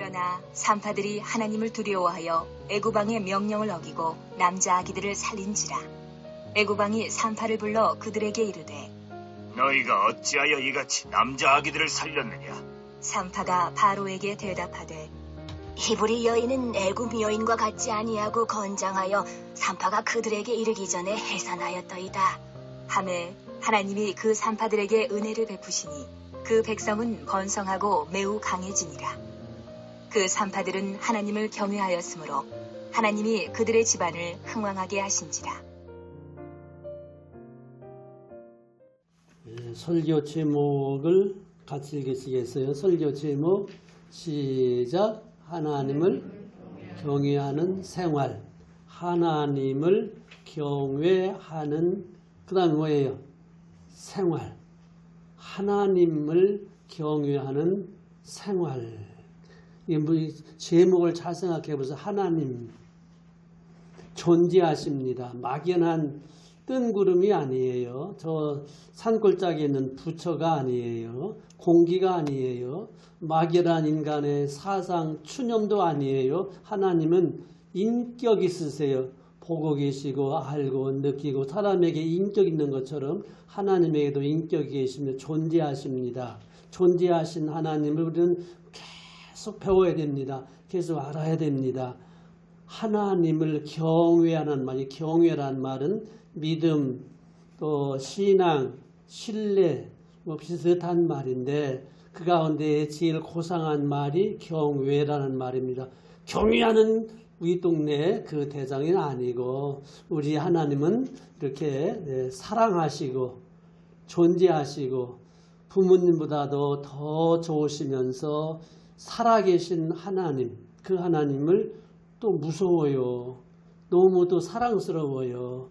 그러나 산파들이 하나님을 두려워하여 애굽왕의 명령을 어기고 남자 아기들을 살린지라. 애굽왕이 산파를 불러 그들에게 이르되 너희가 어찌하여 이같이 남자 아기들을 살렸느냐? 산파가 바로에게 대답하되 히브리 여인은 애굽 여인과 같지 아니하고 건장하여 산파가 그들에게 이르기 전에 해산하였더이다. 하매 하나님이 그 산파들에게 은혜를 베푸시니 그 백성은 번성하고 매우 강해지니라. 그 산파들은 하나님을 경외하였으므로 하나님이 그들의 집안을 흥왕하게 하신지라. 설교 제목을 같이 읽으시겠어요? 설교 제목 시작. 하나님을 경외하는 생활. 하나님을 경외하는 그 다음 뭐예요? 생활. 하나님을 경외하는 생활. 제목을 잘 생각해 보세요. 하나님 존재하십니다. 막연한 뜬구름이 아니에요. 저 산골짜기에 있는 부처가 아니에요. 공기가 아니에요. 막연한 인간의 사상 추념도 아니에요. 하나님은 인격 있으세요. 보고 계시고 알고 느끼고 사람에게 인격 있는 것처럼 하나님에게도 인격이 계시며 존재하십니다. 존재하신 하나님을 우리는 계속 배워야 됩니다. 계속 알아야 됩니다. 하나님을 경외하는 말이, 경외라는 말은 믿음, 또 신앙, 신뢰 뭐 비슷한 말인데 그 가운데 제일 고상한 말이 경외라는 말입니다. 경외하는 우리 동네 그 대장은 아니고 우리 하나님은 이렇게 사랑하시고 존재하시고 부모님보다도 더 좋으시면서 살아계신 하나님, 그 하나님을 또 무서워요. 너무도 사랑스러워요.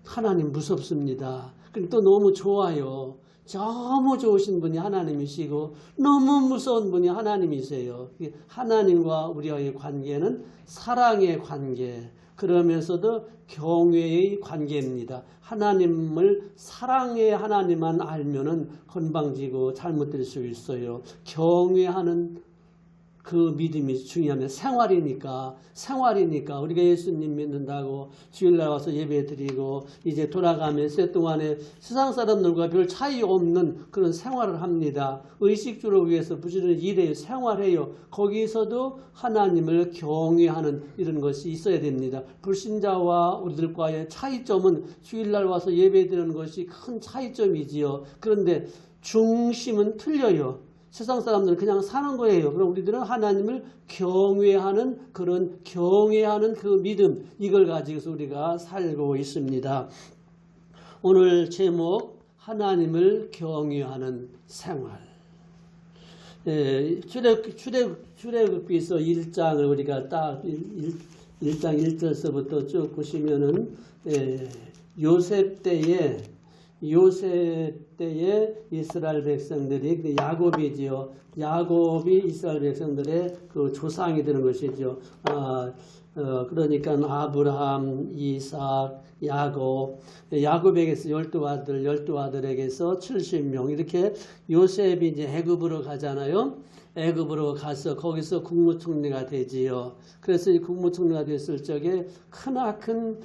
하나님 무섭습니다. 또 너무 좋아요. 너무 좋으신 분이 하나님이시고 너무 무서운 분이 하나님이세요. 하나님과 우리와의 관계는 사랑의 관계, 그러면서도 경외의 관계입니다. 하나님을 사랑의 하나님만 알면은 건방지고 잘못될 수 있어요. 경외하는 그 믿음이 중요합니다. 생활이니까 우리가 예수님 믿는다고 주일날 와서 예배 드리고 이제 돌아가면서 동안에 세상 사람들과 별 차이 없는 그런 생활을 합니다. 의식주를 위해서 부지런히 일해요. 생활해요. 거기서도 하나님을 경외하는 이런 것이 있어야 됩니다. 불신자와 우리들과의 차이점은 주일날 와서 예배 드리는 것이 큰 차이점이지요. 그런데 중심은 틀려요. 세상 사람들은 그냥 사는 거예요. 그럼 우리들은 하나님을 경외하는 그 믿음, 이걸 가지고서 우리가 살고 있습니다. 오늘 제목 하나님을 경외하는 생활. 출애굽기서 1장을 우리가 딱 1장 1절서부터 쭉 보시면은 요셉 때에 이스라엘 백성들이 야곱이지요. 야곱이 이스라엘 백성들의 그 조상이 되는 것이죠. 그러니까 아브라함, 이삭, 야곱에게서 12아들에게서 70명 이렇게 요셉이 이제 애굽으로 가잖아요. 애굽으로 가서 거기서 국무총리가 되지요. 그래서 이 국무총리가 됐을 적에 크나큰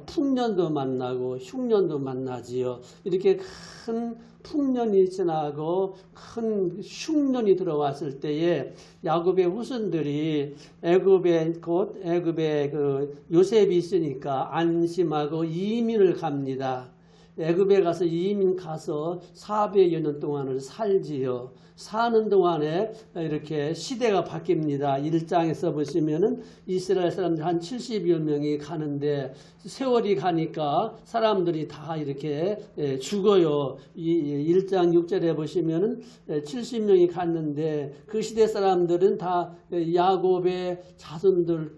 풍년도 만나고 흉년도 만나지요. 이렇게 큰 풍년이 지나고 큰 흉년이 들어왔을 때에 야곱의 후손들이 애굽에 그 요셉이 있으니까 안심하고 이민을 갑니다. 애굽에 가서 이민 가서 400여 년 동안을 살지요. 사는 동안에 이렇게 시대가 바뀝니다. 1장에서 보시면은 이스라엘 사람들 한 70여 명이 가는데 세월이 가니까 사람들이 다 이렇게 죽어요. 1장 6절에 보시면은 70명이 갔는데 그 시대 사람들은 다 야곱의 자손들,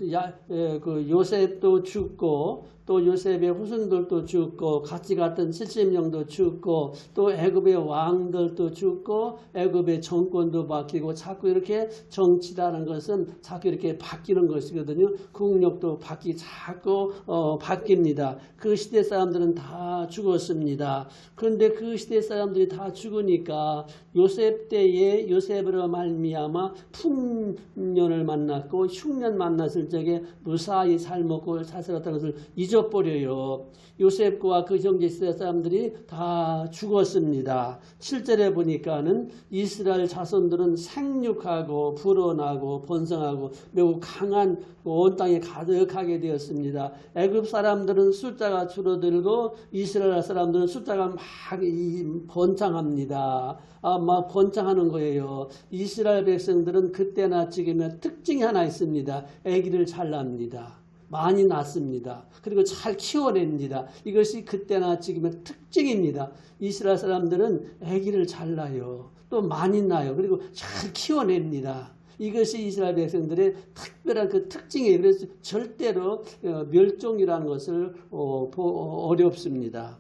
그 요셉도 죽고 또 요셉의 후손들도 죽고 같이 갔던 70명도 죽고 또 애굽의 왕들도 죽고 애굽의 정권도 바뀌고 자꾸 이렇게 정치라는 것은 자꾸 이렇게 바뀌는 것이거든요. 국력도 자꾸 바뀝니다. 그 시대 사람들은 다 죽었습니다. 그런데 그 시대 사람들이 다 죽으니까 요셉 때에 요셉으로 말미암아 풍년을 만났고 흉년 만났을 적에 무사히 잘 먹고 잘 살았다는 것을 잊어버려요. 요셉과 그 형제 시대 사람들이 다 죽었습니다. 7절에 보니까는 이스라엘 자손들은 생육하고 불어나고 번성하고 매우 강한 온 땅에 가득하게 되었습니다. 애굽 사람들은 숫자가 줄어들고 이스라엘 사람들은 숫자가 막 번창합니다. 막 번창하는 거예요. 이스라엘 백성들은 그때나 지금이나 특징이 하나 있습니다. 아기를 잘 낳습니다. 많이 낳습니다. 그리고 잘 키워냅니다. 이것이 그때나 지금의 특징입니다. 이스라엘 사람들은 아기를 잘 낳아요. 또 많이 낳아요. 그리고 잘 키워냅니다. 이것이 이스라엘 백성들의 특별한 그 특징이에요. 그래서 절대로 멸종이라는 것을 어렵습니다.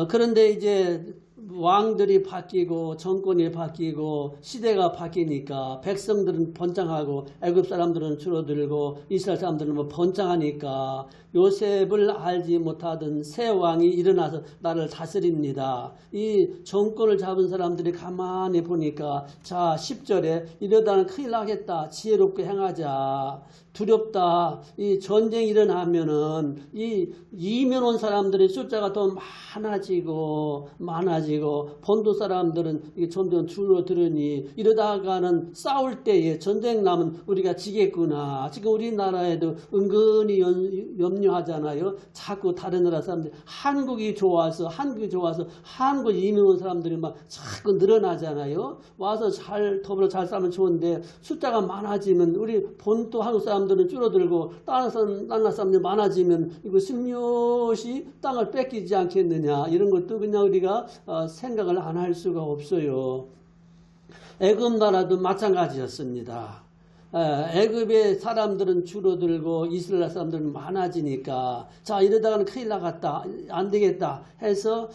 그런데 이제 왕들이 바뀌고 정권이 바뀌고 시대가 바뀌니까 백성들은 번창하고 애굽 사람들은 줄어들고 이스라엘 사람들은 번창하니까 요셉을 알지 못하던 새 왕이 일어나서 나를 다스립니다. 이 정권을 잡은 사람들이 가만히 보니까 자 10절에 이러다는 큰일 나겠다. 지혜롭게 행하자. 두렵다. 이 전쟁이 일어나면은 이 이면 온 사람들의 숫자가 더 많아지고 본도 사람들은 이게 점점 줄어들으니 이러다가는 싸울 때에 전쟁 나면 우리가 지겠구나. 지금 우리나라에도 은근히 염려하잖아요. 자꾸 다른 나라 사람들이 한국이 좋아서 한국 이민 온 사람들이 막 자꾸 늘어나잖아요. 와서 더불어 잘 살면 좋은데 숫자가 많아지면 우리 본토 한국 사람들은 줄어들고 다른 나라 사람들이 많아지면 이거 슬며시 땅을 뺏기지 않겠느냐. 이런 것도 그냥 우리가 생각을 안 할 수가 없어요. 애굽 나라도 마찬가지였습니다. 애굽의 사람들은 줄어들고 이스라엘 사람들은 많아지니까 자 이러다가는 큰일 나갔다 안 되겠다 해서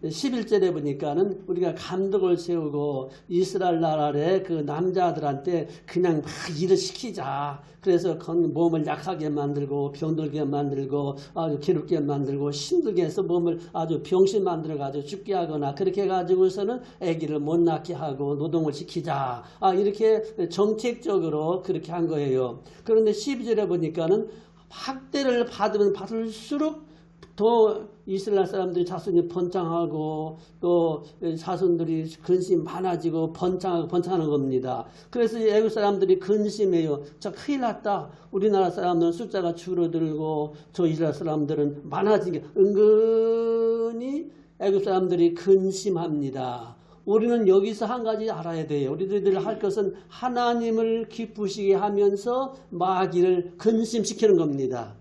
11절에 보니까는 우리가 감독을 세우고 이스라엘 나라의 그 남자들한테 그냥 막 일을 시키자. 그래서 몸을 약하게 만들고 병들게 만들고 아주 괴롭게 만들고 힘들게 해서 몸을 아주 병신 만들어 가지고 죽게 하거나 그렇게 해가지고서는 아기를 못 낳게 하고 노동을 시키자. 이렇게 정책적으로 그렇게 한 거예요. 그런데 12절에 보니까는 학대를 받으면 받을수록 더 이스라엘 사람들이 자손이 번창하고 또 자손들이 근심이 많아지고 번창하는 겁니다. 그래서 애굽 사람들이 근심해요. 자 큰일 났다. 우리나라 사람들은 숫자가 줄어들고 저 이스라엘 사람들은 많아진 게 은근히 애굽 사람들이 근심합니다. 우리는 여기서 한 가지 알아야 돼요. 우리들이 할 것은 하나님을 기쁘시게 하면서 마귀를 근심시키는 겁니다.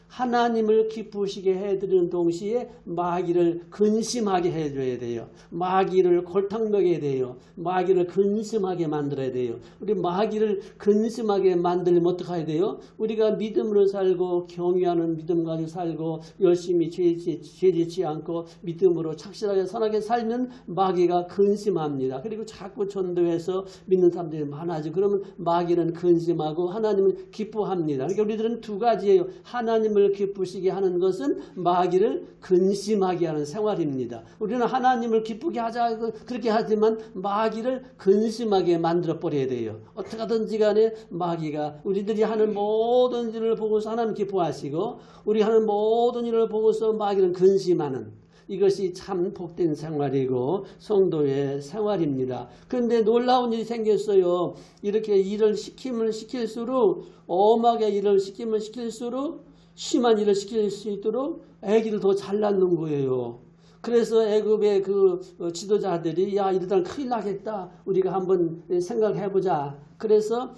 하나님을 기쁘시게 해드리는 동시에 마귀를 근심하게 해줘야 돼요. 마귀를 골탕 먹여야 돼요. 마귀를 근심하게 만들어야 돼요. 우리 마귀를 근심하게 만들면 어떻게 해야 돼요? 우리가 믿음으로 살고 경외하는 믿음 가지고 살고 열심히 죄 짓지 않고 믿음으로 착실하게 선하게 살면 마귀가 근심합니다. 그리고 자꾸 전도해서 믿는 사람들이 많아지고 그러면 마귀는 근심하고 하나님은 기뻐합니다. 그러니까 우리들은 두 가지예요. 하나님을 기쁘시게 하는 것은 마귀를 근심하게 하는 생활입니다. 우리는 하나님을 기쁘게 하자 그렇게 하지만 마귀를 근심하게 만들어 버려야 돼요. 어떻게 하든지 간에 마귀가 우리들이 하는 모든 일을 보고서 하나님 기뻐하시고 우리 하는 모든 일을 보고서 마귀는 근심하는 이것이 참 복된 생활이고 성도의 생활입니다. 그런데 놀라운 일이 생겼어요. 이렇게 일을 시킬수록 엄하게 일을 시킬수록 심한 일을 시킬 수 있도록 아기를 더 잘 낳는 거예요. 그래서 애굽의 그 지도자들이 야 이러다가 큰일 나겠다. 우리가 한번 생각해보자. 그래서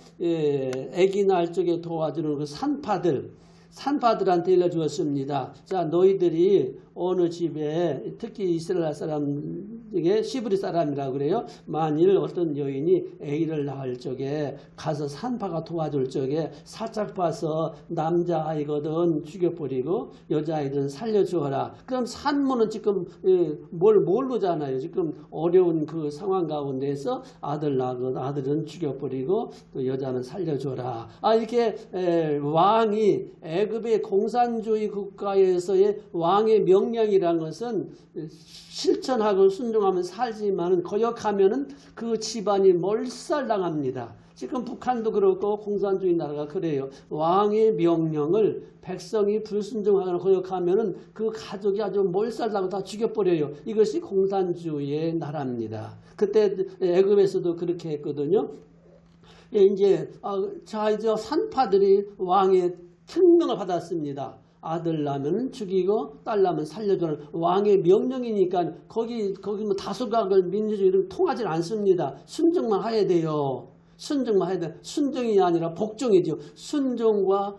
아기 낳을 적에 도와주는 그 산파들한테 일러주었습니다. 자 너희들이 어느 집에 특히 이스라엘 사람 이게 시브리 사람이라 그래요. 만일 어떤 여인이 아기를 낳을 적에 가서 산파가 도와줄 적에 살짝 봐서 남자아이거든 죽여버리고 여자아이들은 살려주어라. 그럼 산모는 지금 뭘 모르잖아요. 지금 어려운 그 상황 가운데서 아들 낳은 아들은 죽여버리고 또 여자는 살려줘라. 이렇게 왕이 애굽의 공산주의 국가에서의 왕의 명령이라는 것은 실천하고 순종하면 살지만 거역하면은 그 집안이 몰살당합니다. 지금 북한도 그렇고 공산주의 나라가 그래요. 왕의 명령을 백성이 불순종하거나 거역하면은 그 가족이 아주 몰살당하고 다 죽여버려요. 이것이 공산주의의 나라입니다. 그때 애굽에서도 그렇게 했거든요. 이제 산파들이 왕의 특명을 받았습니다. 아들 낳으면 죽이고 딸 낳으면 살려주는 왕의 명령이니까 거기 뭐 다수각을 민주주의를 통하지 않습니다. 순종만 해야 돼요. 순종만 해야 돼. 순종이 아니라 복종이죠. 순종과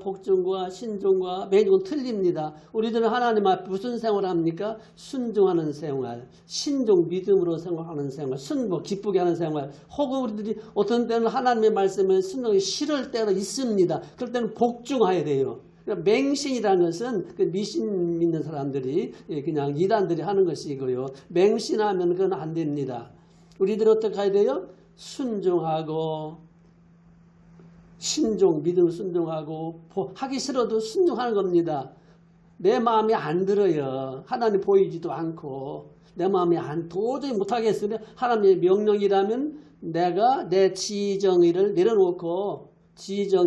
복종과 신종과 매종은 틀립니다. 우리들은 하나님 앞에 무슨 생활을 합니까? 순종하는 생활, 신종 믿음으로 생활하는 생활, 순복 기쁘게 하는 생활. 혹은 우리들이 어떤 때는 하나님의 말씀에 순종이 싫을 때가 있습니다. 그럴 때는 복종해야 돼요. 맹신이라는 것은 그 미신 믿는 사람들이 그냥 이단들이 하는 것이고요. 맹신하면 그건 안 됩니다. 우리들은 어떻게 해야 돼요? 순종하고 신종, 믿음을 순종하고 하기 싫어도 순종하는 겁니다. 내 마음에 안 들어요. 하나님 보이지도 않고 내 마음에 도저히 못하겠으면 하나님의 명령이라면 내가 내 지정의를 내려놓고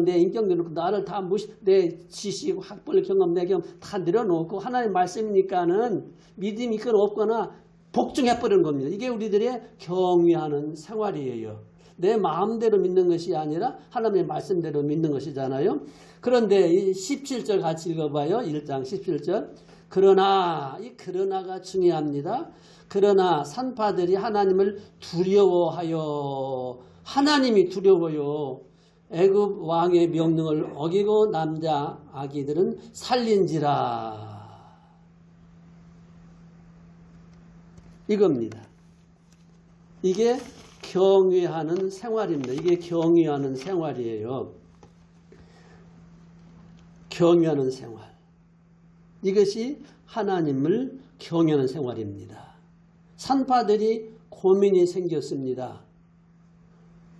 내 인격 내려놓고 나를 다 내 지식, 학벌, 경험, 내 경험 다 내려놓고 하나님 말씀이니까는 믿음이 있거나 없거나 복종해버리는 겁니다. 이게 우리들의 경외하는 생활이에요. 내 마음대로 믿는 것이 아니라 하나님의 말씀대로 믿는 것이잖아요. 그런데 이 17절 같이 읽어봐요. 1장 17절. 그러나가 중요합니다. 그러나 산파들이 하나님을 두려워하여 하나님이 두려워요. 애굽 왕의 명령을 어기고 남자 아기들은 살린지라. 이겁니다. 이게 경외하는 생활입니다. 이게 경외하는 생활이에요. 경외하는 생활. 이것이 하나님을 경외하는 생활입니다. 산파들이 고민이 생겼습니다.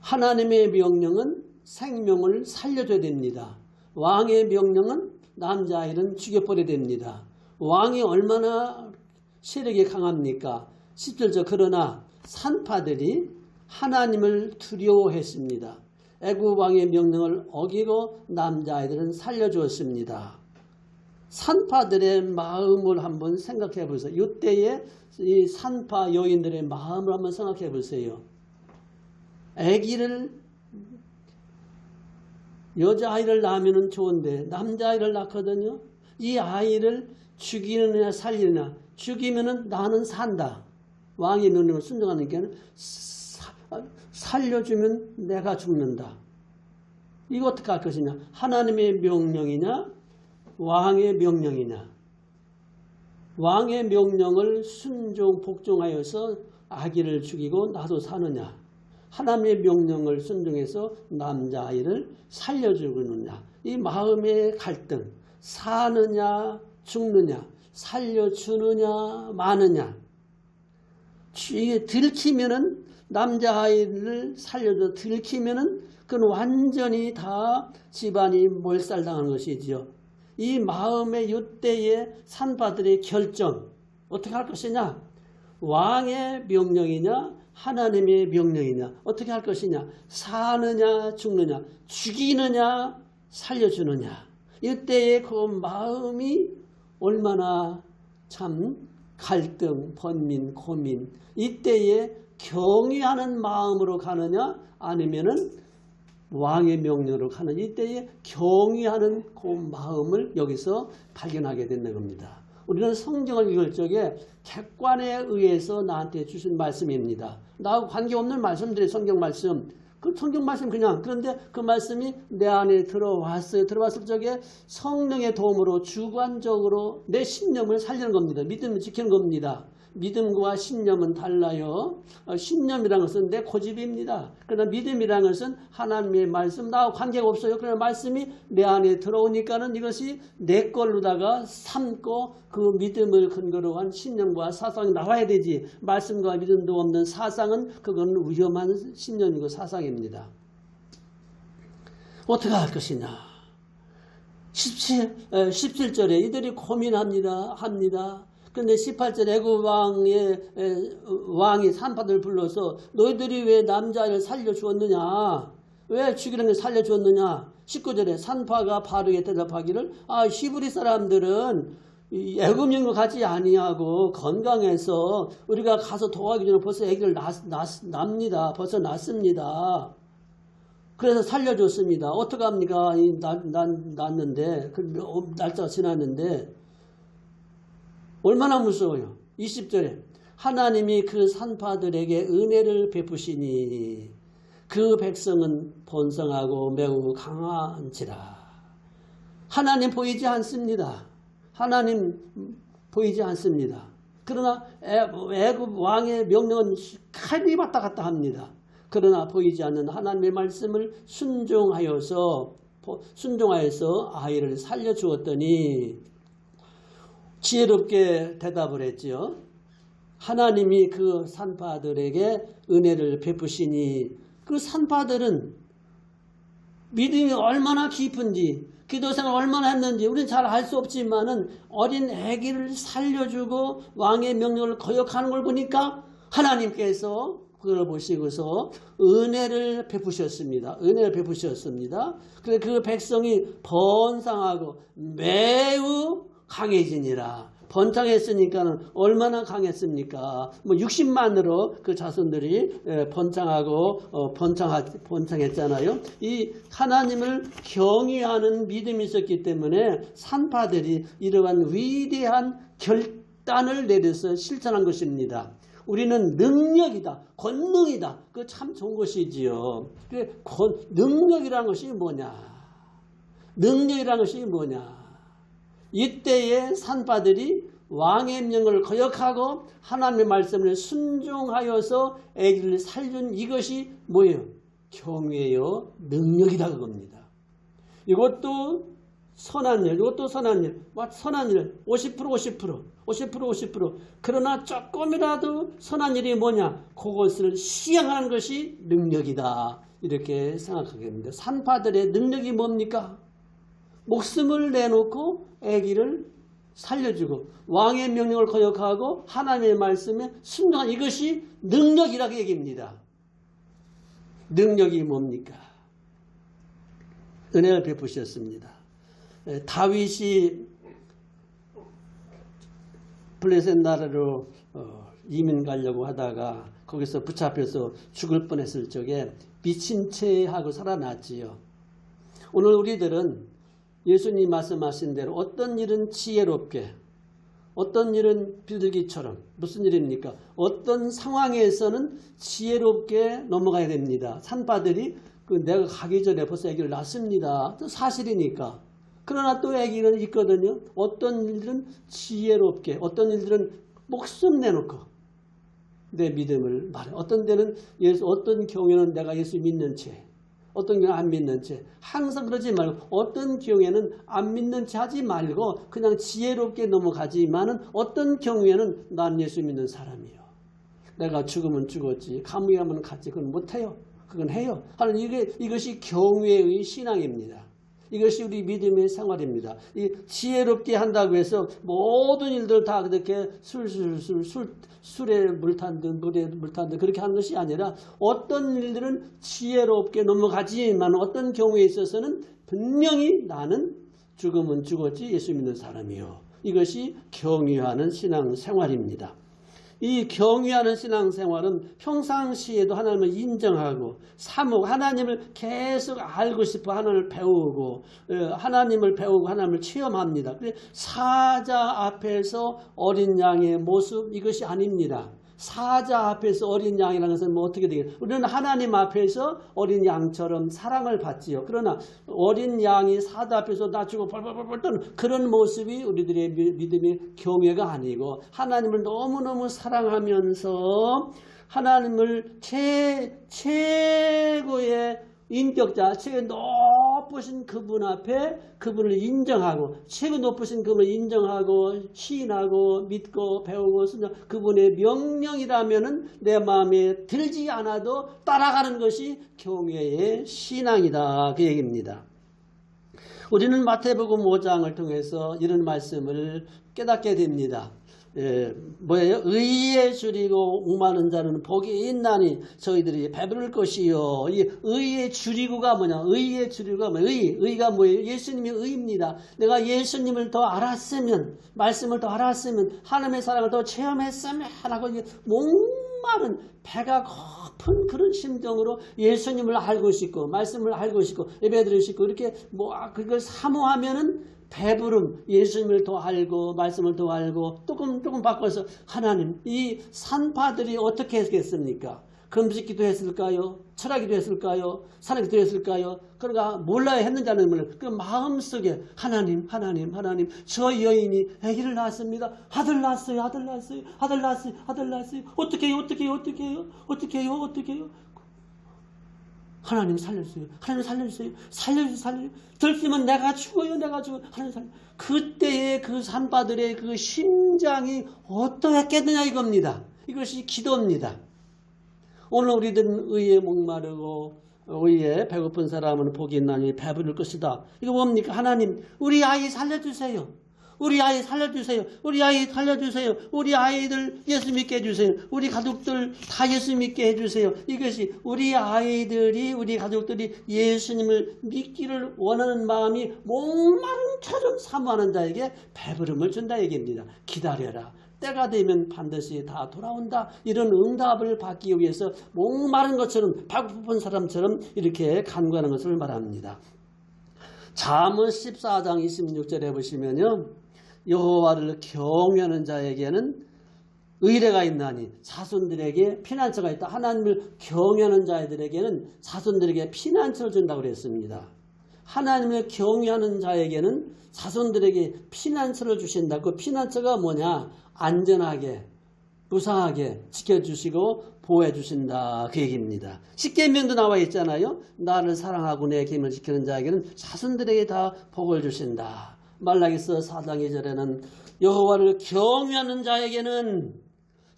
하나님의 명령은 생명을 살려줘야 됩니다. 왕의 명령은 남자아이는 죽여버려야 됩니다. 왕이 얼마나 세력이 강합니까? 17절 그러나 산파들이 하나님을 두려워했습니다. 애굽 왕의 명령을 어기고 남자아이들은 살려주었습니다. 산파들의 마음을 한번 생각해 보세요. 이때의 이 산파 여인들의 마음을 한번 생각해 보세요. 여자아이를 낳으면 좋은데 남자아이를 낳거든요. 이 아이를 죽이느냐 살리느냐. 죽이면 나는 산다. 왕의 명령을 순종하는 게 살려주면 내가 죽는다. 이거 어떻게 할 것이냐. 하나님의 명령이냐 왕의 명령이냐. 왕의 명령을 복종하여서 아기를 죽이고 나도 사느냐. 하나님의 명령을 순종해서 남자아이를 살려주느냐. 이 마음의 갈등. 사느냐 죽느냐. 살려주느냐 마느냐. 이게 들키면은 남자아이를 살려줘 들키면은 그건 완전히 다 집안이 몰살당하는 것이죠. 이 마음의 이때의 산파들의 결정 어떻게 할 것이냐. 왕의 명령이냐 하나님의 명령이냐. 어떻게 할 것이냐. 사느냐 죽느냐. 죽이느냐 살려주느냐. 이때의 그 마음이 얼마나 참 갈등, 번민, 고민. 이때에 경외하는 마음으로 가느냐 아니면은 왕의 명령으로 가는 이때에 경외하는 그 마음을 여기서 발견하게 된다는 겁니다. 우리는 성경을 읽을 적에 객관에 의해서 나한테 주신 말씀입니다. 나하고 관계없는 말씀들이 성경 말씀. 그 성경 말씀 그런데 그 말씀이 내 안에 들어왔어요. 들어왔을 적에 성령의 도움으로 주관적으로 내 신념을 살리는 겁니다. 믿음을 지키는 겁니다. 믿음과 신념은 달라요. 신념이라는 것은 내 고집입니다. 그러나 믿음이라는 것은 하나님의 말씀, 나하고 관계가 없어요. 그러나 말씀이 내 안에 들어오니까는 이것이 내 걸로다가 삼고 그 믿음을 근거로 한 신념과 사상이 나와야 되지. 말씀과 믿음도 없는 사상은 그건 위험한 신념이고 사상입니다. 어떻게 할 것이냐. 17절에 이들이 고민합니다. 그런데 18절에 애굽 왕이 산파들을 불러서 너희들이 왜 남자를 살려주었느냐? 왜 죽이는 살려주었느냐? 19절에 산파가 바르게 대답하기를 히브리 사람들은 애굽인과 같이 아니하고 건강해서 우리가 가서 도와기 전에 벌써 아기를 낳습니다. 벌써 낳습니다. 그래서 살려줬습니다. 어떡합니까? 낳았는데, 날짜가 지났는데, 얼마나 무서워요. 20절에 하나님이 그 산파들에게 은혜를 베푸시니 그 백성은 번성하고 매우 강한지라. 하나님 보이지 않습니다. 하나님 보이지 않습니다. 그러나 애굽 왕의 명령은 칼이 왔다 갔다 합니다. 그러나 보이지 않는 하나님의 말씀을 순종하여서 아이를 살려주었더니 지혜롭게 대답을 했지요. 하나님이 그 산파들에게 은혜를 베푸시니 그 산파들은 믿음이 얼마나 깊은지 기도생활을 얼마나 했는지 우리는 잘 알 수 없지만은 어린 아기를 살려주고 왕의 명령을 거역하는 걸 보니까 하나님께서 그걸 보시고서 은혜를 베푸셨습니다. 그래서 그 백성이 번성하고 매우 강해지니라. 번창했으니까는 얼마나 강했습니까? 60만으로 그 자손들이 번창하고 번창했잖아요. 이 하나님을 경외하는 믿음이 있었기 때문에 산파들이 이러한 위대한 결단을 내려서 실천한 것입니다. 우리는 능력이다, 권능이다. 그거 참 좋은 것이지요. 능력이라는 것이 뭐냐? 이때의 산파들이 왕의 명령을 거역하고 하나님의 말씀을 순종하여서 아기를 살린 이것이 뭐예요? 경외요, 능력이다 그겁니다. 이것도 선한 일, 50%. 그러나 조금이라도 선한 일이 뭐냐? 그것을 시행하는 것이 능력이다. 이렇게 생각하게 됩니다. 산파들의 능력이 뭡니까? 목숨을 내놓고 아기를 살려주고 왕의 명령을 거역하고 하나님의 말씀에 순종한 이것이 능력이라고 얘기합니다. 능력이 뭡니까? 은혜를 베푸셨습니다. 다윗이 블레셋 나라로 이민 가려고 하다가 거기서 붙잡혀서 죽을 뻔했을 적에 미친 채 하고 살아났지요. 오늘 우리들은 예수님 말씀하신 대로 어떤 일은 지혜롭게, 어떤 일은 비둘기처럼, 무슨 일입니까? 어떤 상황에서는 지혜롭게 넘어가야 됩니다. 산파들이 내가 가기 전에 벌써 아기를 낳습니다. 사실이니까. 그러나 또 아기는 있거든요. 어떤 일들은 지혜롭게, 어떤 일들은 목숨 내놓고 내 믿음을 말해. 어떤 데는 어떤 경우에는 내가 예수 믿는 채, 어떤 경우는 안 믿는 채. 항상 그러지 말고 어떤 경우에는 안 믿는 채 하지 말고 그냥 지혜롭게 넘어가지만은 어떤 경우에는 난 예수 믿는 사람이요. 내가 죽으면 죽었지. 감옥에 갔지. 그건 못해요. 그건 해요. 하는 이것이 경외의 신앙입니다. 이것이 우리 믿음의 생활입니다. 이 지혜롭게 한다고 해서 모든 일들 다 그렇게 술에 물 탄 듯 그렇게 하는 것이 아니라 어떤 일들은 지혜롭게 넘어가지만 어떤 경우에 있어서는 분명히 나는 죽으면 죽었지 예수 믿는 사람이요. 이것이 경외하는 신앙생활입니다. 이 경외하는 신앙생활은 평상시에도 하나님을 인정하고 사모하고 하나님을 계속 알고 싶어 하나님을 배우고 하나님을 체험합니다. 사자 앞에서 어린 양의 모습 이것이 아닙니다. 사자 앞에서 어린 양이라는 것은 뭐 어떻게 되겠어요? 우리는 하나님 앞에서 어린 양처럼 사랑을 받지요. 그러나 어린 양이 사자 앞에서 낮추고 벌벌벌 떠는 그런 모습이 우리들의 믿음의 경외가 아니고 하나님을 너무너무 사랑하면서 하나님을 최고의 인격자, 최고 높으신 그분 앞에 그분을 인정하고 최고 높으신 그분을 인정하고 시인하고 믿고 배우고 순종 그분의 명령이라면은 내 마음에 들지 않아도 따라가는 것이 경외의 신앙이다. 그 얘기입니다. 우리는 마태복음 5장을 통해서 이런 말씀을 깨닫게 됩니다. 뭐예요? 의에 줄이고 오만한 자는 복이 있나니 저희들이 배부를 것이요. 이 의에 줄이고가 뭐냐? 의에 줄이고가 뭐예요? 의가 뭐예요? 예수님이 의입니다. 내가 예수님을 더 알았으면, 말씀을 더 알았으면, 하나님의 사랑을 더 체험했으면 하고 목마른 배가 고픈 그런 심정으로 예수님을 알고 싶고, 말씀을 알고 싶고, 예배드리고 싶고, 이렇게 그걸 사모하면은 배부름, 예수님을 더 알고 말씀을 더 알고 조금 바꿔서 하나님, 이 산파들이 어떻게 했겠습니까? 금식기도 했을까요? 철학기도 했을까요? 산악기도 했을까요? 그러니까 몰라야 했는지 안 했는지 그 마음속에 하나님 저 여인이 아기를 낳았습니다. 아들 낳았어요. 어떻게 해요? 하나님 살려주세요. 들키면 내가 죽어요. 하나님 살려. 그때의 그 산파들의 그 심장이 어떠했겠느냐 이겁니다. 이것이 기도입니다. 오늘 우리들은 의에 목마르고 의에 배고픈 사람은 복이 있나니 배부를 것이다. 이거 뭡니까? 하나님, 우리 아이 살려주세요. 우리 아이들 예수 믿게 해주세요. 우리 가족들 다 예수 믿게 해주세요. 이것이 우리 가족들이 예수님을 믿기를 원하는 마음이 목마름처럼 사모하는 자에게 배부름을 준다 얘기입니다. 기다려라. 때가 되면 반드시 다 돌아온다. 이런 응답을 받기 위해서 목마른 것처럼 배고픈 사람처럼 이렇게 간구하는 것을 말합니다. 잠언 14장 26절에 보시면요. 여호와를 경외하는 자에게는 의뢰가 있나니 자손들에게 피난처가 있다. 하나님을 경외하는 자들에게는 자손들에게 피난처를 준다고 그랬습니다. 하나님을 경외하는 자에게는 자손들에게 피난처를 주신다. 그 피난처가 뭐냐? 안전하게 무상하게 지켜주시고 보호해 주신다. 그 얘기입니다. 십계명도 나와 있잖아요. 나를 사랑하고 내 계명을 지키는 자에게는 자손들에게 다 복을 주신다. 말라기서 4장 2절에는 여호와를 경외하는 자에게는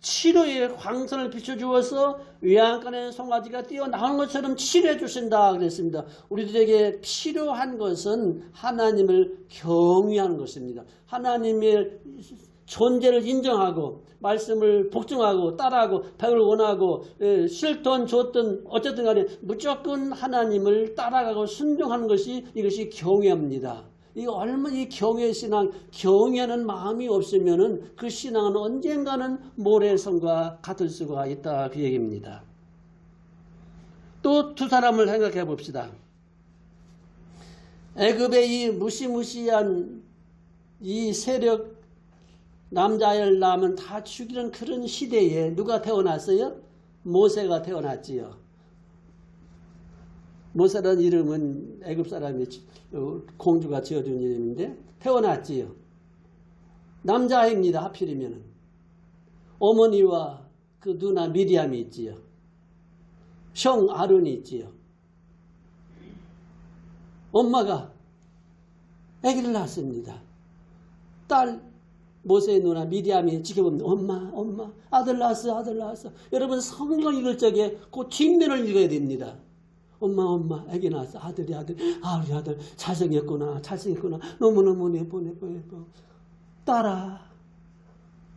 치료의 광선을 비춰주어서 외양간의 송아지가 뛰어나오는 것처럼 치료해 주신다 그랬습니다. 우리들에게 필요한 것은 하나님을 경외하는 것입니다. 하나님의 존재를 인정하고 말씀을 복종하고 따라하고 배우를 원하고 싫든 좋든 어쨌든 간에 무조건 하나님을 따라가고 순종하는 것이 이것이 경외입니다. 이 얼마나 이 경외 신앙, 경외하는 마음이 없으면은 그 신앙은 언젠가는 모래성과 같을 수가 있다 그 얘기입니다. 또 두 사람을 생각해 봅시다. 애굽의 이 무시무시한 이 세력 남자를 낳으면 다 죽이는 그런 시대에 누가 태어났어요? 모세가 태어났지요. 모세라는 이름은 애굽 사람이 공주가 지어준 이름인데 태어났지요. 남자아이입니다. 하필이면 어머니와 그 누나 미리암이 있지요. 형 아론이 있지요. 엄마가 아기를 낳았습니다. 딸 모세의 누나 미리암이 지켜봅니다. 엄마 아들 낳았어. 여러분 성경 읽을 적에 그 뒷면을 읽어야 됩니다. 엄마 아기 낳았어. 우리 아들 잘생겼구나. 너무너무 예뻐. 딸아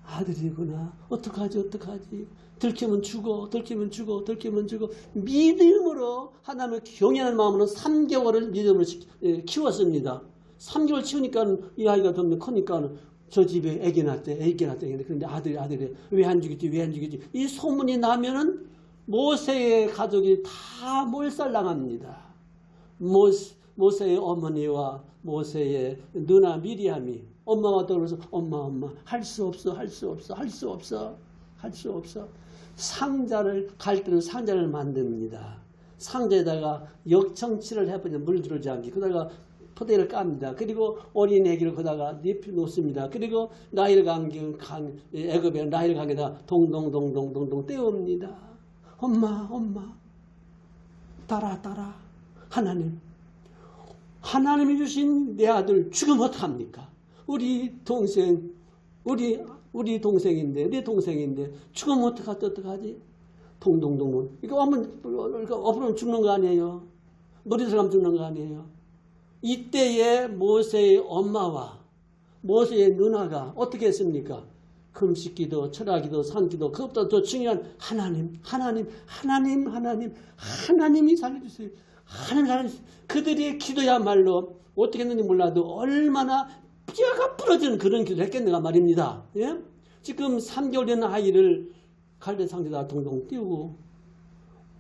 아들이구나. 어떡하지. 들키면 죽어. 믿음으로 하나님을 경외하는 마음으로 3개월을 믿음으로 키웠습니다. 3개월 키우니까 이 아이가 점점 크니까 저 집에 아기 낳았대. 그런데 아들이 왜 안 죽이지? 이 소문이 나면은 모세의 가족이 다 몰살당합니다. 모세의 어머니와 모세의 누나 미리암이 엄마가 떠들어서 엄마 할 수 없어. 할 수 없어. 상자를 갈 때는 상자를 만듭니다. 상자에다가 역청치를 해버리면 물 들어오지 않게 그다가 포대를 깝니다. 그리고 어린 애기를 거다가 잎이 놓습니다. 그리고 나일 간 애굽의 나일 강에다 동동동동동동 떼웁니다. 엄마 따라 하나님이 주신 내 아들 죽으면 어떡합니까? 우리 동생인데 내 동생인데 죽으면 어떡하지? 동동동동 이거 엎으면 죽는 거 아니에요? 머리 들어가면 죽는 거 아니에요? 이때에 모세의 엄마와 모세의 누나가 어떻게 했습니까? 금식기도, 철학기도, 산기도, 그것보다 더 중요한 하나님이 살려주세요. 하나님 살려주세요. 그들의 기도야말로 어떻게 했는지 몰라도 얼마나 뼈가 부러지는 그런 기도를 했겠는가 말입니다. 예? 지금 3개월 된 아이를 갈대 상자에다 동동 띄우고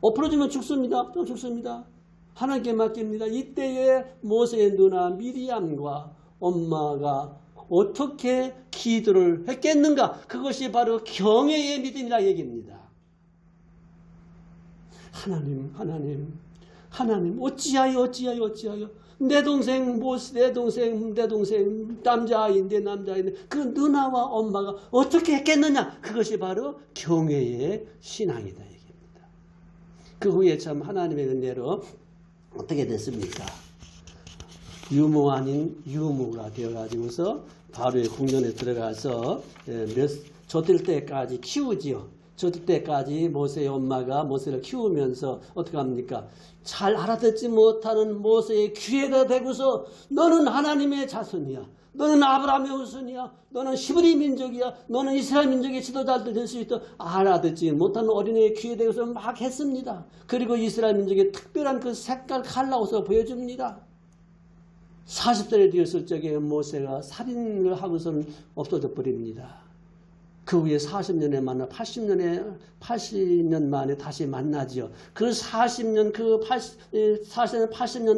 엎어지면 죽습니다. 또 죽습니다. 하나님께 맡깁니다. 이때에 모세의 누나 미리암과 엄마가 어떻게 기도를 했겠는가? 그것이 바로 경외의 믿음이라 얘기입니다. 하나님 어찌하여 내 동생 남자아이인데 그 누나와 엄마가 어떻게 했겠느냐? 그것이 바로 경외의 신앙이다 얘기입니다. 그 후에 참 하나님의 은혜로 어떻게 됐습니까? 유모 아닌 유모가 되어가지고서 바로의 궁전에 들어가서 젖을 때까지 키우지요. 젖을 때까지 모세의 엄마가 모세를 키우면서 어떻게 합니까? 잘 알아듣지 못하는 모세의 귀에다 대고서 너는 하나님의 자손이야. 너는 아브라함의 후손이야. 너는 히브리 민족이야. 너는 이스라엘 민족의 지도자들 될 수 있다. 알아듣지 못하는 어린애의 귀에 대고서 막 했습니다. 그리고 이스라엘 민족의 특별한 그 색깔 칼라옷을 보여줍니다. 40살이 되었을 적에 모세가 살인을 하고서는 없어져 버립니다. 그 후에 40년에 만나 80년 만에 다시 만나지요. 그 80년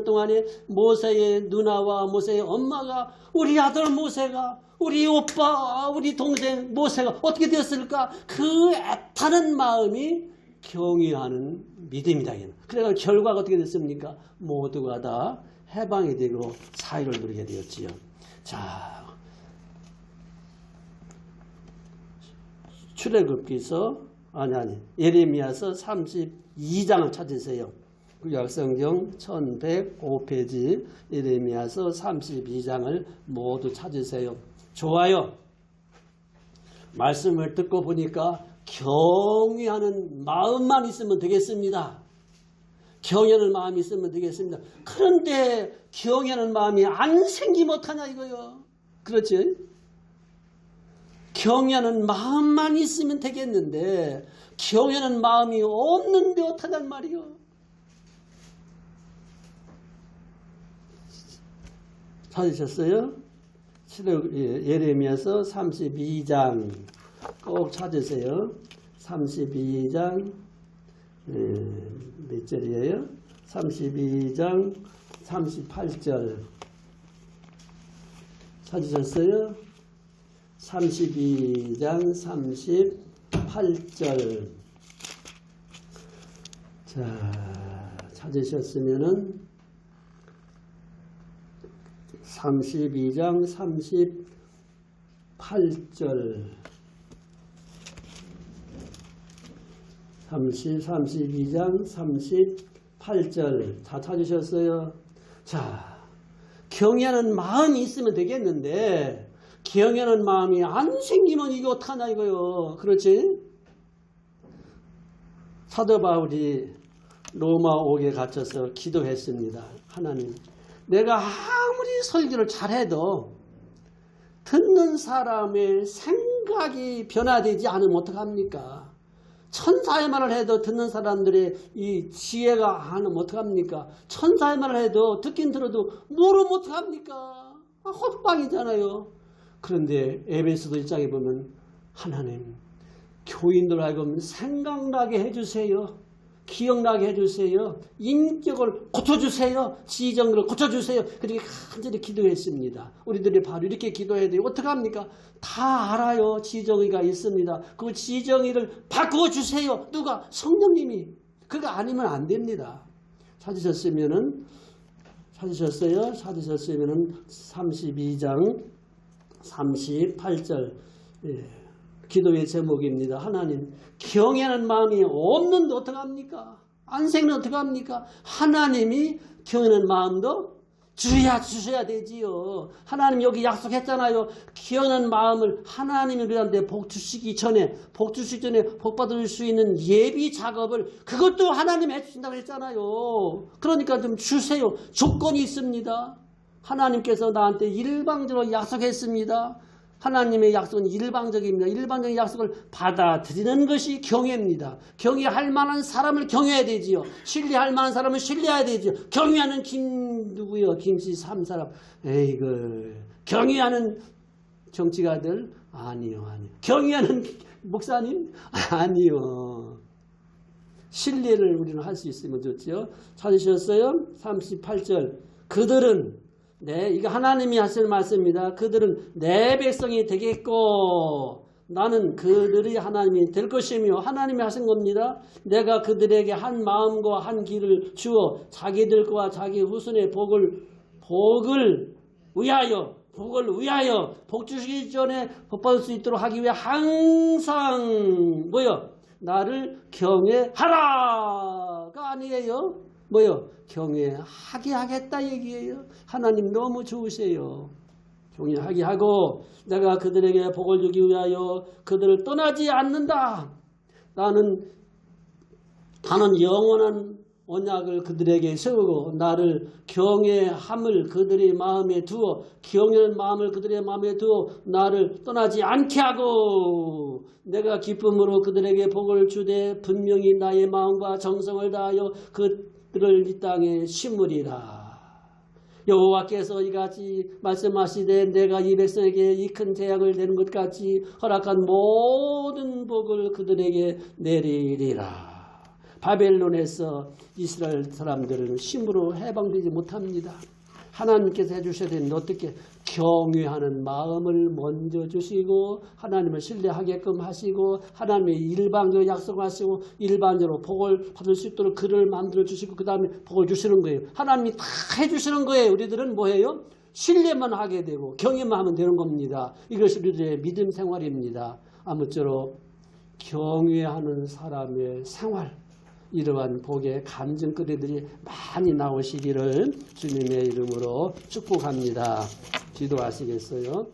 동안에 모세의 누나와 모세의 엄마가 우리 아들 모세가 우리 오빠 우리 동생 모세가 어떻게 되었을까? 그 애타는 마음이 경외하는 믿음이다. 그래서 결과가 어떻게 됐습니까? 모두가 다 해방이 되고 사유를 누리게 되었지요. 자, 출애굽기서 예레미야서 32장을 찾으세요. 구약성경 1105페이지 예레미야서 32장을 모두 찾으세요. 좋아요. 말씀을 듣고 보니까 경외하는 마음만 있으면 되겠습니다. 경외하는 마음이 있으면 되겠습니다. 그런데 경외하는 마음이 안 생기면 어떡하냐 이거요. 그렇지? 경외하는 마음만 있으면 되겠는데 경외하는 마음이 없는데 어떡하단 말이요. 찾으셨어요? 예레미야서 32장 꼭 찾으세요. 32장 몇 절이에요? 32장 38절 찾으셨어요? 32장 38절 자 찾으셨으면은 32장 38절 32장 38절 다 찾으셨어요? 자, 경외하는 마음이 있으면 되겠는데 경외하는 마음이 안 생기면 이게 어떡하나 이거요. 그렇지? 사도 바울이 로마 옥에 갇혀서 기도했습니다. 하나님, 내가 아무리 설교를 잘해도 듣는 사람의 생각이 변화되지 않으면 어떡합니까? 천사의 말을 해도 듣는 사람들의 이 지혜가 안 오면 어떡합니까? 천사의 말을 해도 듣긴 들어도 모르면 어떡합니까? 헛방이잖아요. 그런데 에베소서 1장에 보면 하나님, 교인들 하여금 생각나게 해주세요. 기억나게 해주세요. 인격을 고쳐주세요. 지정을 고쳐주세요. 그렇게 간절히 기도했습니다. 우리들이 바로 이렇게 기도해야 돼요. 어떡합니까? 다 알아요. 지정의가 있습니다. 그 지정의를 바꿔주세요. 누가? 성령님이. 그거 아니면 안 됩니다. 찾으셨으면은 32장 38절 기도의 제목입니다. 하나님, 경외하는 마음이 없는데 어떡합니까? 안생는 어떡합니까? 하나님이 경외하는 마음도 주셔야 되지요. 하나님 여기 약속했잖아요. 경외하는 마음을 하나님이 우리한테 복 주시기 전에 복 받을 수 있는 예비 작업을 그것도 하나님 해주신다고 했잖아요. 그러니까 좀 주세요. 조건이 있습니다. 하나님께서 나한테 일방적으로 약속했습니다. 하나님의 약속은 일방적입니다. 일방적인 약속을 받아들이는 것이 경외입니다. 경외할 만한 사람을 경외해야 되지요. 신뢰할 만한 사람을 신뢰해야 되지요. 경외하는 김씨 3사람. 에이그 경외하는 정치가들 아니요. 경외하는 목사님 아니요. 신뢰를 우리는 할 수 있으면 좋죠. 찾으셨어요? 38절. 그들은 이거 하나님이 하실 말씀입니다. 그들은 내 백성이 되겠고 나는 그들이 하나님이 될 것이며 하나님이 하신 겁니다. 내가 그들에게 한 마음과 한 길을 주어 자기들과 자기 후손의 복을 위하여 복 주시기 전에 복 받을 수 있도록 하기 위해 항상 나를 경외하라가 아니에요. 경외하게 하겠다 얘기예요. 하나님 너무 좋으세요. 경외하게 하고 내가 그들에게 복을 주기 위하여 그들을 떠나지 않는다. 나는 영원한 언약을 그들에게 세우고 나를 경외함을 그들의 마음에 두어 경외하는 마음을 그들의 마음에 두어 나를 떠나지 않게 하고 내가 기쁨으로 그들에게 복을 주되 분명히 나의 마음과 정성을 다하여 그들을 이 땅에 심으리라. 여호와께서 이같이 말씀하시되 내가 이 백성에게 이 큰 재앙을 내는 것 같이 허락한 모든 복을 그들에게 내리리라. 바벨론에서 이스라엘 사람들은 힘으로 해방되지 못합니다. 하나님께서 해주셔야 되는데 어떻게 경외하는 마음을 먼저 주시고 하나님을 신뢰하게끔 하시고 하나님의 일방적으로 약속하시고 일반적으로 복을 받을 수 있도록 그를 만들어 주시고 그 다음에 복을 주시는 거예요. 하나님이 다 해주시는 거예요. 우리들은 뭐예요? 신뢰만 하게 되고 경외만 하면 되는 겁니다. 이것이 우리들의 믿음 생활입니다. 아무쪼록 경외하는 사람의 생활 이러한 복의 간증거리들이 많이 나오시기를 주님의 이름으로 축복합니다. 기도하시겠어요?